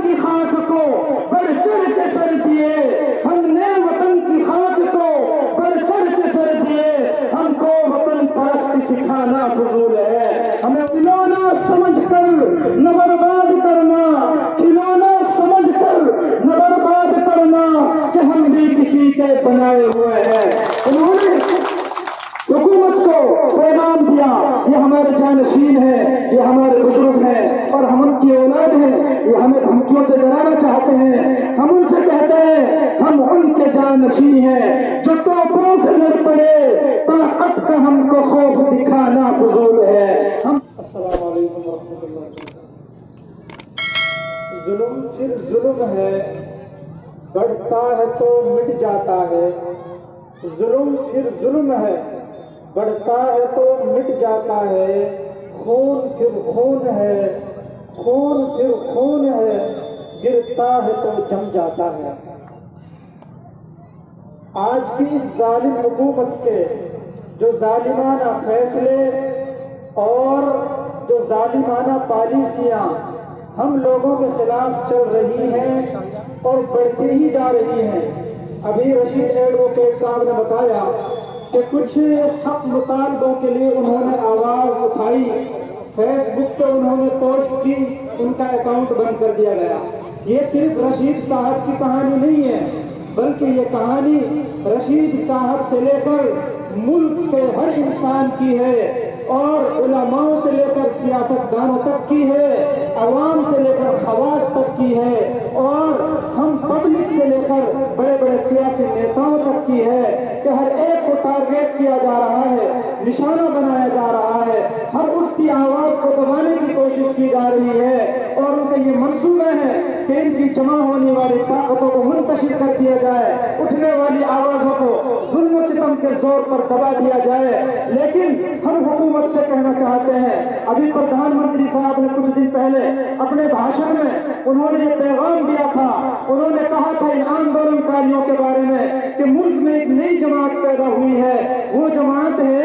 کی خاک کو بڑھ چڑھ کے سر دیے، ہم نے وطن کی خاک کو بڑھ چڑھ کے سر دیے، ہم کو وطن پرستی سکھانا فضول ہے۔ ہمیں کھلونا سمجھ کر نہ برباد کرنا، کھلونا سمجھ کر نہ برباد کرنا کہ ہم بھی کسی کے بنائے ہوئے ہیں۔ انہوں نے حکومت کو پیغام دیا، یہ ہمارے جانشین ہیں، یہ ہمارے بزرگ ہیں اور ہم ان کی اولاد ہیں، یہ ہمیں دھمکیوں سے ڈرانا چاہتے ہیں۔ ہم ان سے کہتے ہیں ہم ان کے جانشین ہیں جو توپوں سے لڑ پڑے، طاقت کا ہم کو خوف دکھانا فضول ہے۔ السلام علیکم ورحمۃ اللہ۔ ظلم پھر ظلم ہے، بڑھتا ہے تو مٹ جاتا ہے۔ ظلم پھر ظلم ہے، بڑھتا ہے تو مٹ جاتا ہے۔ خون پھر خون ہے، خون پھر خون ہے، گرتا ہے تو جم جاتا ہے۔ آج کی اس ظالم حکومت کے جو ظالمانہ فیصلے اور جو ظالمانہ پالیسیاں ہم لوگوں کے خلاف چل رہی ہیں اور بڑھتی ہی جا رہی ہیں۔ ابھی رشید ایڈوکیٹ صاحب نے بتایا کہ کچھ حق مطالبوں کے لیے انہوں نے آواز اٹھائی، فیس بک پہ انہوں نے پوسٹ کی، ان کا اکاؤنٹ بند کر دیا گیا۔ یہ صرف رشید صاحب کی کہانی نہیں ہے، بلکہ یہ کہانی رشید صاحب سے لے کر ملک کے ہر انسان کی ہے اور علماء سے لے کر سیاستدانوں تک کی ہے، عوام سے لے کر خواص تک کی ہے اور ہم پبلک سے لے کر بڑے بڑے سیاسی نیتاؤں تک کی ہے کہ ہر ایک کو ٹارگیٹ کیا جا رہا ہے، نشانہ بنایا جا رہا ہے، ہر اٹھتی آواز کو دبانے کی کوشش کی جا رہی ہے اور ان کے یہ منصوبے ہیں کہ ان کی جمع ہونے والی طاقتوں کو منتشر کر دیا جائے، اٹھنے والی آوازوں کو ظلم و ستم کے زور پر دبا دیا جائے۔ لیکن ہم حکومت سے کہنا چاہتے ہیں، ابھی پردھان منتری صاحب نے کچھ دن پہلے اپنے بھاشن میں انہوں نے یہ پیغام دیا تھا، انہوں نے کہا تھا ان آندولن کاریوں کے بارے میں کہ ملک میں ایک نئی جماعت پیدا ہوئی ہے، وہ جماعت ہے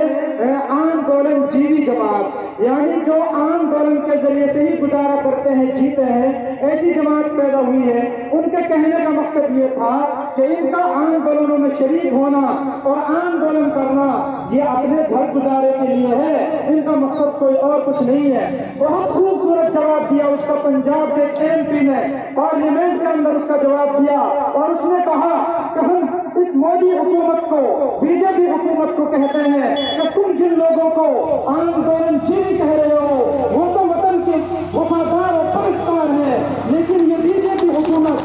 آندولن جیوی جماعت، یعنی جو آندولن کے ذریعے سے ہی گزارا کرتے ہیں، جیتے ہیں، ایسی جماعت پیدا ہوئی ہے۔ ان کے کہنے کا مقصد یہ تھا کہ ان کا آندولنوں میں شریک ہونا اور آندولن کرنا یہ اپنے گھر گزارے کے لیے ہے، ان کا مقصد کوئی اور کچھ نہیں ہے۔ بہت خوبصورت جواب دیا اس کا پنجاب کے MP نے، پارلیمنٹ کے اندر اس کا جواب دیا اور اس نے کہا کہ ہم اس مودی حکومت کو، BJP حکومت کو کہتے ہیں کہ تم جن لوگوں کو آندولن جیوی کہہ رہے ہو وہ تو وطن کے وفادار اور پرستار ہے، لیکن یہ BJP حکومت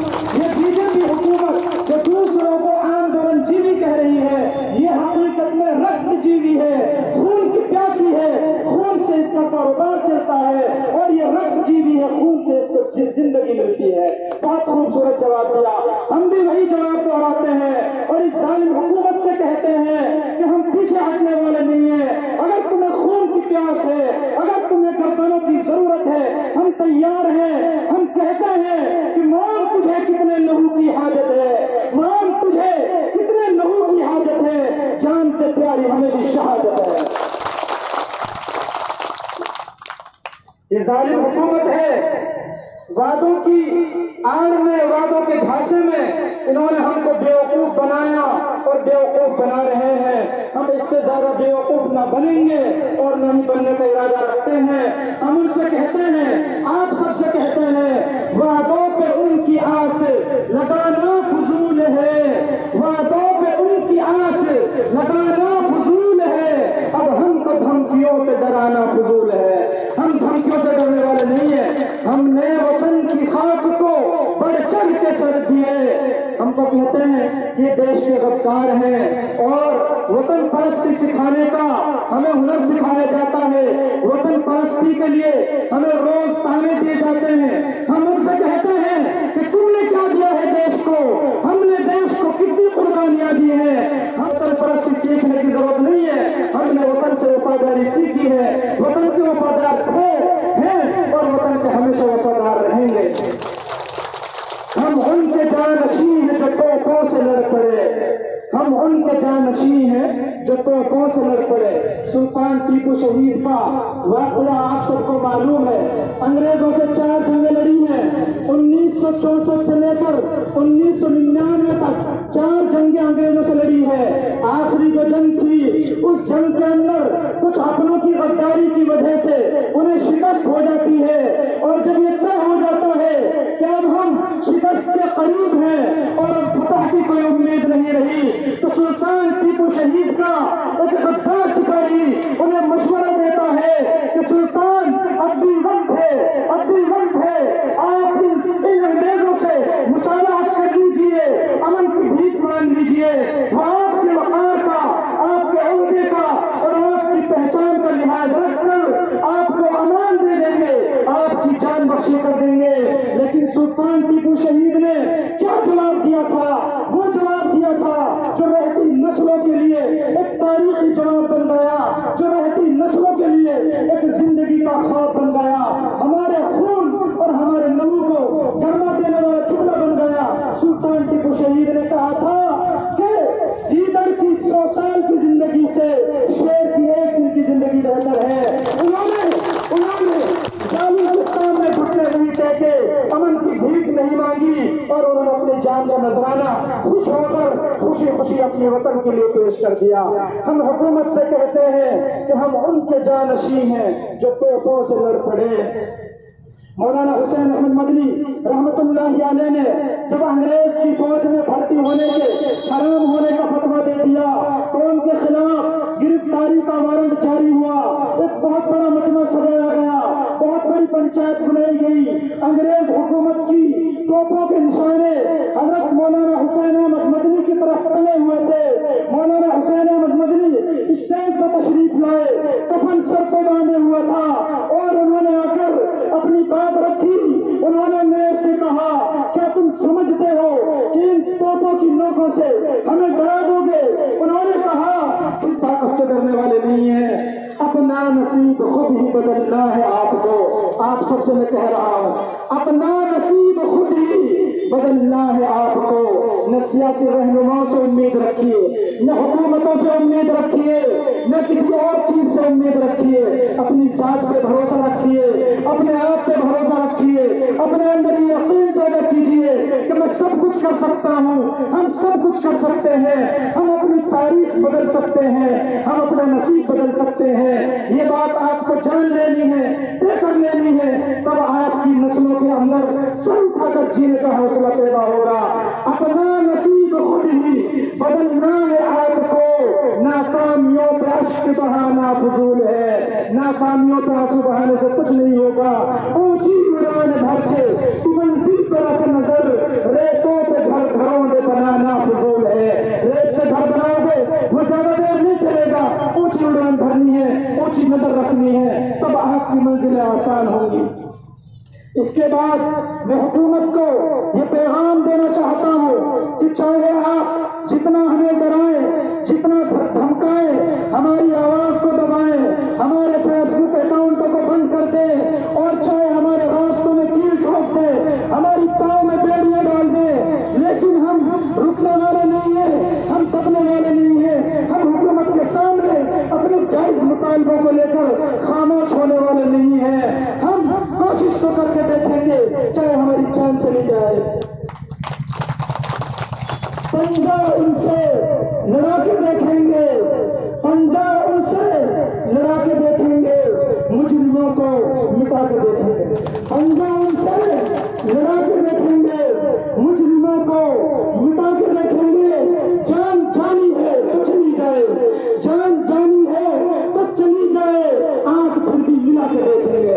جو دوسروں کو آندولن جیوی کہہ رہی ہے، یہ حقیقت میں رکت جیوی ہے، خون کی پیاسی ہے، خون سے اس کا کاروبار چلتا ہے اور یہ رکت جیوی ہے، خون سے اس کو زندگی ملتی ہے۔ بہت خوبصورت جواب دیا، ہم بھی وہی جواب دہراتے ہیں اور اس ظالم حکومت سے کہتے ہیں کہ ہم پیچھے ہٹنے والے نہیں ہیں۔ اگر تمہیں خون کی پیاس ہے، اگر تمہیں گردنوں کی ضرورت ہے، ہم تیار ہیں۔ ہم کہتے ہیں کہ مان تجھے کتنے لہو کی حاجت ہے، مان تجھے کتنے لہو کی حاجت ہے، جان سے پیاری ہمیں بھی شہادت ہے۔ یہ ظالم حکومت ہے، وعدوں کی آڑ میں، وعدوں کے جھانسے میں انہوں نے ہم کو بیوقوف بنایا اور بیوقوف بنا رہے ہیں۔ ہم اس سے زیادہ بیوقوف نہ بنیں گے اور نہ ہی بننے کا ارادہ رکھتے ہیں۔ ہم ان سے کہتے ہیں، آپ سب سے کہتے ہیں، وعدوں پہ ان کی آس لگانا فضول ہے، وعدوں پہ ان کی آس لگانا فضول ہے، اب ہم کو دھمکیوں سے ڈرانا فضول ہے۔ ہم دھمکیوں سے ڈرنے والے نہیں ہیں، ہم نے وطن کی خاک کو بڑھ چڑھ کے سر دیے۔ ہم کو کہتے ہیں یہ دیش کے غدار ہیں اور وطن پرستی سکھانے کا ہمیں ہنر سکھایا جاتا ہے، وطن پرستی کے لیے ہمیں روز تانے دیے جاتے ہیں۔ ہم ان سے کہتے ہیں کہ تم نے کیا دیا ہے دیش کو، ہم نے دیش کو کتنی قربانیاں دی ہیں۔ ہم وطن پرستی سیکھنے کی ضرورت نہیں ہے، ہم نے وطن سے وفاداری سیکھی ہے، وطن کے وفادار ہیں اور وطن کے ہمیشہ وفادار رہیں گے۔ ہم ان کے جانشین ہیں جو توپوں سے لڑ پڑے، ہم ان کے جانشین ہیں جو توپوں سے لڑ پڑے۔ سلطان ٹیپو شہید کا واقعہ آپ سب کو معلوم ہے، انگریزوں سے 4 جنگیں لڑی ہیں، 1900 1964 سے لے کر 1999 تک 4 جنگیں انگریزوں سے لڑی ہے. آخری جو جنگ تھی اس جنگ کے اندر کچھ اپنوں کی غداری کی وجہ سے انہیں شکست ہو جاتی ہے, اور جب یہ طے ہو جاتا ہے کہ اب ہم شکست کے قریب ہیں اور اب فتح کی کوئی امید نہیں رہی, تو سلطان ٹیپو شہید کا ایک غدار سپاہی انہیں مشورہ دیتا ہے کہ سلطان اب بھی وقت ہے, اب بھی وقت ہے, آپ ان انگریزوں سے مصالحت کر لیجیے, امن کی بھیک مان لیجیے. وہ آپ کے وقار کا, آپ کے عہدے کا اور آپ کی پہچان کا لحاظ رکھ کر آپ کو امان دے دیں گے, آپ کی جان بخشی کر دیں گے. لیکن سلطان ٹیپو شہید نے کیا جواب دیا تھا؟ وہ جواب دیا تھا جو رہتی نسلوں کے لیے ایک تاریخی جواب بن گیا, جو رہتی نسلوں کے لیے ایک زندگی کا خواب بن گیا, ہمارے خون اور ہمارے لہو کو گرما دینے والا ٹکڑا بن گیا. سلطان ٹیپو شہید نے کہا تھا کہ لیڈر کی 100 سال کی زندگی سے شیر کی 1 دن کی زندگی بہتر ہے. انہوں نے ظالم کے سامنے گھٹنے نہیں ٹیکے, امن کی بھیک نہیں مانگی, اور انہوں نے اپنی جان کا نذرانہ خوش ہو کر خوشی خوشی اپنے وطن کے لیے پیش کر دیا. ہم حکومت سے کہتے ہیں کہ ہم ان کے جانشین ہیں جو توپوں سے لڑ پڑے. مولانا حسین احمد مدنی رحمت اللہ علیہ نے جب انگریز کی فوج میں بھرتی ہونے کے حرام ہونے کا فتویٰ دے دیا تو ان کے خلاف گرفتاری کا وارنٹ جاری ہوا. ایک بہت بڑا مجمع سجایا گیا, بہت بڑی پنچایت بلائی گئی. انگریز حکومت کی توپوں کے نشانے حضرت مولانا حسین احمد مدنی کی طرف تلے ہوئے تھے. مولانا حسین احمد مدنی اسٹیج پر تشریف لائے, کفن سر پہ باندھے ہوا تھا, اور انہوں نے آ کر اپنی بات رکھی. انہوں نے انگریز سے کہا, کیا تم سمجھتے ہو کہ ان توپوں کی نوکوں سے ہمیں ڈرا دو گے؟ انہوں نے کہا کہ طاقت سے ڈرنے والے نہیں ہیں, اپنا نصیب خود ہی بدلنا ہے آپ کو. آپ سب سے میں کہہ رہا ہوں, اپنا نصیب خود ہی بدلنا ہے آپ کو. نہ سیاسی رہنماؤں سے امید رکھیے, نہ حکومتوں سے امید رکھیے, نہ کسی اور چیز سے امید رکھیے. اپنی ذات پہ بھروسہ رکھیے, اپنے آپ پہ بھروسہ رکھیے, اپنے اندر یہ یقین پیدا کیجیے کہ میں سب کچھ کر سکتا ہوں, ہم سب کچھ کر سکتے ہیں, ہم اپنی تاریخ بدل سکتے ہیں, ہم اپنا نصیب بدل سکتے ہیں. یہ بات آپ کو جان لینی ہے, طے کر لینی ہے, تب آپ کی نسلوں کے اندر سر اٹھا کر جینے کا حوصلہ پیدا ہوگا. اپنا نصیب خود ہی بدلنا ہے آپ کو. ناکامیوں پہ اشک بہانا فضول ہے, ناکامیوں پہ آنسو بہانے سے کچھ نہیں ہوگا. اونچی اڑان بھر کے تو منزل پہ رکھ نظر, ریتوں پہ گھروں میں بنانا فضول ہے. ریت سے گھر بناؤ گے وہ زیادہ دیر نہیں چلے گا, اونچی اڑان بھرنی ہے, اونچی نظر رکھنی ہے, تب آپ کی منزلیں آسان ہوں گی. اس کے بعد میں حکومت کو یہ پیغام دینا چاہتا ہوں کہ چاہے آپ جتنا ہمیں ڈرائیں, جتنا دھمکائیں, ہماری آواز کو دبائیں, ہمارے فیس بک اکاؤنٹوں کو بند کر دیں, اور چاہے ہمارے راستوں میں کیل ٹھوک دیں, ہماری پاؤں میں بیڑیاں ڈال دیں, لیکن ہم رکنے والے نہیں ہیں, ہم دبنے والے نہیں ہیں. ہم حکومت کے سامنے اپنے جائز مطالبوں کو لے کر خاموش ہونے والے نہیں ہیں. ہم کوشش تو کر کے دیکھیں گے, چاہے ہماری جان چلی جائے. پنجہ ان سے لڑا کے دیکھیں گے, پنجہ ان سے لڑا کے دیکھیں گے, مجرموں کو مٹا کے دیکھیں گے. پنجہ ان سے لڑا کے دیکھیں گے, مجرموں کو مٹا کے دیکھیں گے. جان جانی ہے تو چلی جائے, جان جانی ہے تو چلی جائے, آنکھ پھر بھی ملا کے دیکھیں گے.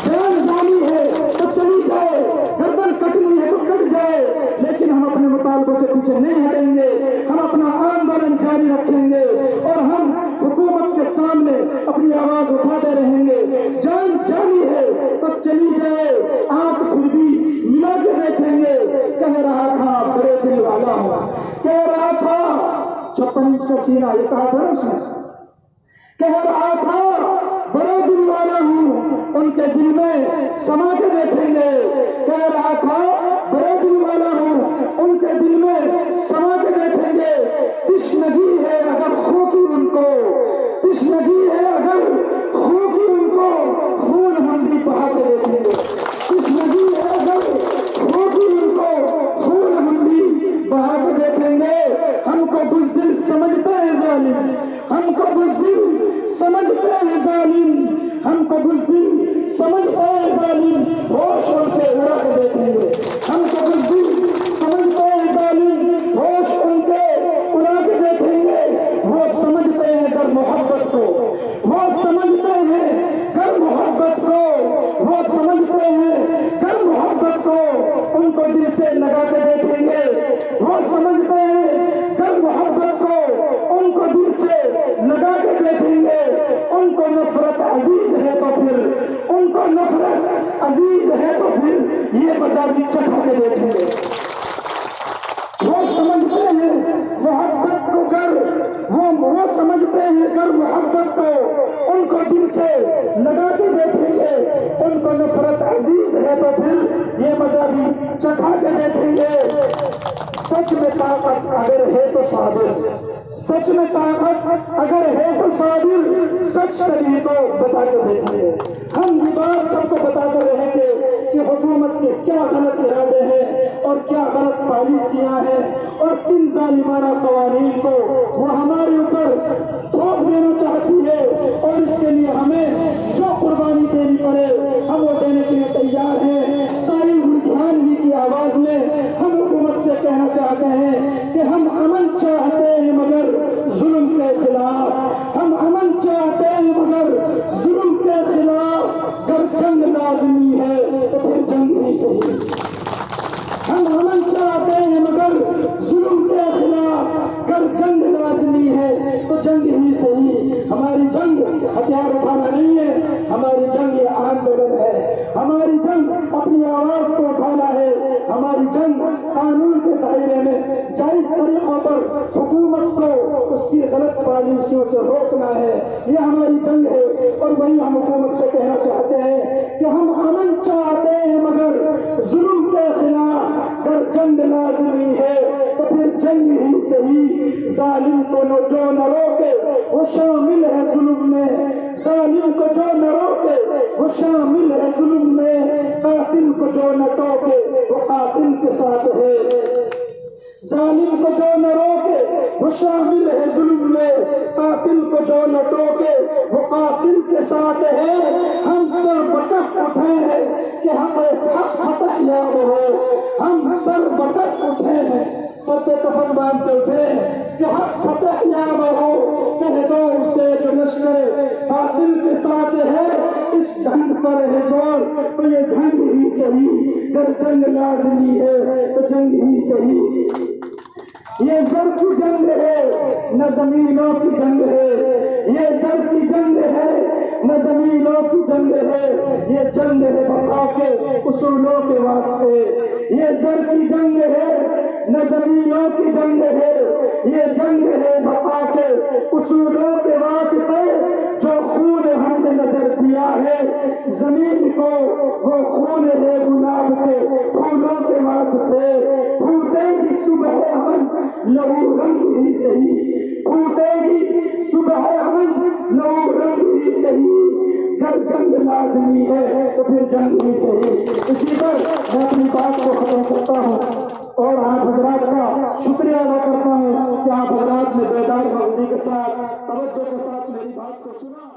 جان جانی ہے تو چلی جائے, گردن کٹنی ہے تو کٹ جائے, لیکن ہم اپنے مطالبوں سے پیچھے نہیں ہٹیں گے. ہم اپنا آندولن جاری رکھیں گے, اور ہم حکومت کے سامنے اپنی آواز اٹھاتے رہیں گے. جان جانی ہے تو چلی جائے, آنکھ پھر بھی ملا کے دیکھیں گے. کہہ رہا تھا بڑے دل والا ہوں, کہہ رہا تھا 56 انچ کا سینہ, یہ کہا تھا اس نے. کہہ رہا تھا بڑے دل والا ہوں, ان کے دل میں سما کے دیکھیں گے. کہہ رہا تھا بڑے دل والا ہوں, ان کے دل میں سما کے دیکھیں گے. تشنگی ہے اگر خون کی ان کو, تشنگی ہے اگر خون کی ان کو, خون ہم بھی بہا کے دیکھیں گے. تشنگی ہے اگر خون بزدل سمجھتے ہیں ظالم، ہم کو بزدل سمجھتے ہیں ظالم، ہوش ان کے اڑا کے دیکھیں گے، ہم کو بزدل سمجھتے ہیں ظالم، ہوش ان کے اڑا کے دیکھیں گے۔ وہ سمجھتے ہیں گر محبت کو، وہ سمجھتے ہیں گر محبت کو، وہ سمجھتے ہیں گر محبت کو، ان کو دل سے لگا کے دیکھیں گے۔ وہ سمجھتے ہیں گر محبت کو، ان کو دل سے لگا کے دیکھیں گے۔ ان کو نفرت عزیز ہے تو پھر، ان کو نفرت عزیز ہے تو پھر یہ مزہ بھی چکھا کے دیکھیں گے۔ وہ سمجھتے ہیں محبت کو گر، وہ سمجھتے ہیں گر محبت کو، ان کو دل سے لگا کے دیکھیں گے۔ ان کو نفرت عزیز ہے تو پھر یہ مزہ بھی چکھا کے دیکھیں گے۔ سچ میں طاقت اگر ہے تو صابر، سچ میں طاقت اگر ہے تو صابر، سچ سبھی کو بتا کے دیکھیں گے۔ ہم یہ بات سب کو بتاتے رہیں گے کہ حکومت کے کیا غلط ارادے ہیں اور کیا غلط پالیسیاں ہیں اور کن ظالمانہ قوانین کو وہ ہمارے اوپر تھوپ دینا چاہتی ہے، اور اس کے لیے ہمیں جو قربانی دینی پڑے ہم وہ دینے کے لیے تیار ہیں۔ ساری لدھیانوی کی آواز میں ہم حکومت سے کہنا چاہتے ہیں کہ ہم امن چاہتے ہیں مگر ظلم کے خلاف، ہم امن چاہتے ہیں مگر ظلم کے خلاف، گر جنگ لازمی ہے تو پھر جنگ ہی صحیح۔ ہم امن چاہتے ہیں مگر ظلم کے خلاف، گر جنگ لازمی ہے تو جنگ ہی صحیح۔ ہماری جنگ ہتھیار اٹھانا نہیں ہے، ہماری جنگ یہ آندولن ہے، ہماری جنگ اپنی آواز کو اٹھانا ہے، ہماری جنگ قانون کے دائرے میں جائز طریقوں پر حکومت کو اس کی غلط پالیسیوں سے روکنا ہے، یہ ہماری جنگ ہے۔ اور وہی ہم حکومت سے کہنا چاہتے ہیں کہ ہم امن چاہتے ہیں مگر ظلم کے خلاف، گر جنگ لازمی ہے تو پھر جنگ ہی صحیح۔ ظالم کو جو نہ روکے وہ شامل ہے ظلم میں، ظالم کو جو نہ روکے وہ شامل ہے ظلم میں، قاتل کو جو نہ ٹوکے وہ قاتل کے ساتھ ہے۔ ظالم کو جو نہ روکے وہ شامل ہے ظلم میں، قاتل کو جو نہ ٹوکے وہ قاتل کے ساتھ ہے۔ ہم سر بٹک اٹھے ہیں کہ حق فتح یاب ہو، ہم سر بٹک اٹھے ہیں، سر پہ کفن باندھ کے اٹھے ہیں کہ حق فتح یاب ہو۔ کہہ دو اسے جو لشکر قاتل کے ساتھ ہے، اس جنگ پر ہے زور تو یہ جنگ ہی صحیح، گر جنگ لازمی ہے تو جنگ ہی صحیح۔ یہ زر کی جنگ ہے نہ زمینوں کی جنگ ہے، یہ زر کی جنگ ہے نہ زمینوں کی جنگ ہے، یہ جنگ ہے بقا کے اصولوں کے واسطے۔ یہ زر کی جنگ ہے نہ زمینوں کی جنگ ہے، یہ جنگ ہے بقا کے اصولوں کے واسطے۔ جو خون ہم نے نظر دیا ہے زمین کو، وہ خون ہے گلاب کے پھولوں کے واسطے۔ پھوٹے گی صبح امن لہو رنگ ہی صحیح، پھوٹے گی صبح امن لہو رنگ ہی صحیح، جب جنگ لازمی ہے تو پھر جنگ ہی صحیح۔ اسی پر میں اپنی بات کو ختم کرتا ہوں اور آپ حضرات کا شکریہ ادا کرتا ہوں کہ آپ حضرات نے بیدار مغزی کے ساتھ توجہ کے ساتھ میری بات کو سنا۔